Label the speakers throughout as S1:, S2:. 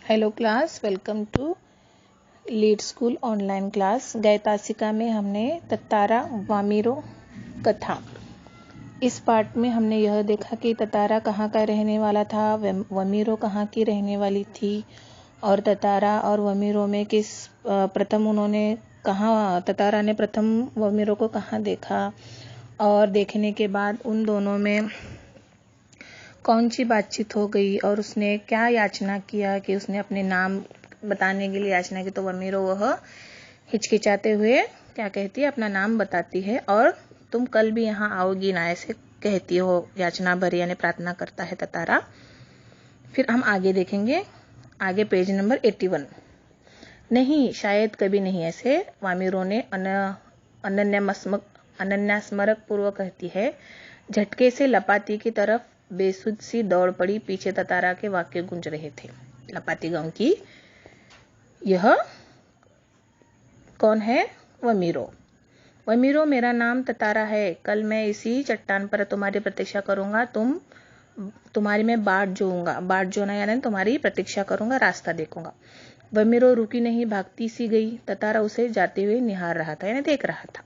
S1: Hello class, welcome to Lead School online class. गए तासिका में हमने ततारा वामिरो कथा, इस पार्ट में हमने यह देखा कि ततारा कहाँ का रहने वाला था, वमीरो कहाँ की रहने वाली थी, और ततारा और वमीरो में प्रथम उन्होंने कहाँ, ततारा ने प्रथम वमीरो को कहाँ देखा, और देखने के बाद उन दोनों में कौन सी बातचीत हो गई और उसने क्या याचना किया कि उसने अपने नाम बताने के लिए याचना की। तो वमीरो वह हिचकिचाते हुए क्या कहती है, अपना नाम बताती है, और तुम कल भी यहाँ आओगी ना, ऐसे कहती हो, याचना भरी यानी प्रार्थना करता है ततारा। फिर हम आगे देखेंगे, आगे पेज नंबर 81। नहीं, शायद कभी नहीं, ऐसे वामिरो ने अनन्यास्मरक पूर्वक कहती है। झटके से लपाती की तरफ बेसुध सी दौड़ पड़ी। पीछे ततारा के वाक्य गूंज रहे थे। लपाती गांव की यह कौन है? वमीरो। वमीरो, मेरा नाम ततारा है। कल मैं इसी चट्टान पर तुम्हारी प्रतीक्षा करूंगा। तुम्हारी मैं बाट जोऊंगा। बाट जोना यानी तुम्हारी प्रतीक्षा करूंगा, रास्ता देखूंगा। वमीरो रुकी नहीं, भागती सी गई। ततारा उसे जाते हुए निहार रहा था यानी देख रहा था।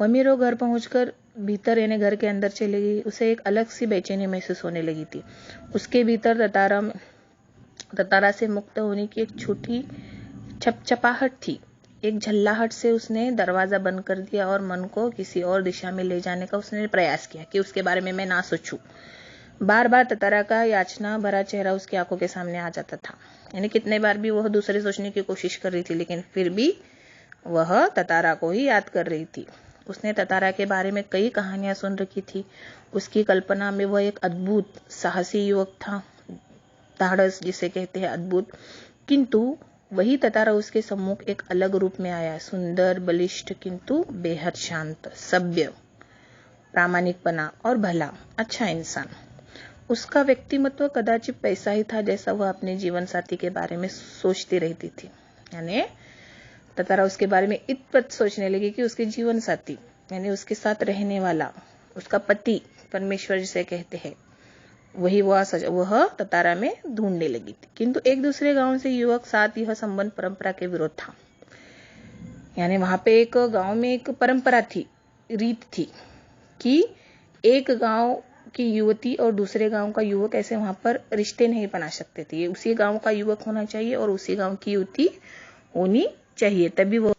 S1: वमीरो घर पहुंचकर भीतर यानी घर के अंदर चली गई। उसे एक अलग सी बेचैनी महसूस होने लगी थी। उसके भीतर ततारा से मुक्त होने की एक छोटी छपछपाहट थी। एक झल्लाहट से उसने दरवाजा बंद कर दिया और मन को किसी और दिशा में ले जाने का उसने प्रयास किया कि उसके बारे में मैं ना सोचूं। बार बार ततारा का याचना भरा चेहरा उसकी आंखों के सामने आ जाता था। यानी कितने बार भी वह दूसरे सोचने की कोशिश कर रही थी, लेकिन फिर भी वह ततारा को ही याद कर रही थी। उसने ततारा के बारे में कई कहानियां सुन रखी थी। उसकी कल्पना में वह एक अद्भुत साहसी युवक था, धाड़स जिसे कहते हैं अद्भुत। किंतु वही ततारा उसके सम्मुख एक अलग रूप में आया, सुंदर, बलिष्ठ, किंतु बेहद शांत, सभ्य, प्रामाणिकपना और भला, अच्छा इंसान। उसका व्यक्तिमत्व कदाचित पैसा ही था जैसा वह अपने जीवन साथी के बारे में सोचती रहती थी। यानी ततारा उसके बारे में इतपत सोचने लगी कि उसके जीवन साथी यानी उसके साथ रहने वाला, उसका पति, परमेश्वर जिसे कहते हैं, वही वह ततारा में ढूंढने लगी थी। किंतु एक दूसरे गांव से युवक साथ यह संबंध परंपरा के विरोध था। यानी वहां पे एक गांव में एक परंपरा थी, रीत थी कि एक गांव की युवती और दूसरे गांव का युवक ऐसे वहां पर रिश्ते नहीं बना सकते थे। ये उसी गांव का युवक होना चाहिए और उसी गांव की युवती होनी चाहिए, तभी वो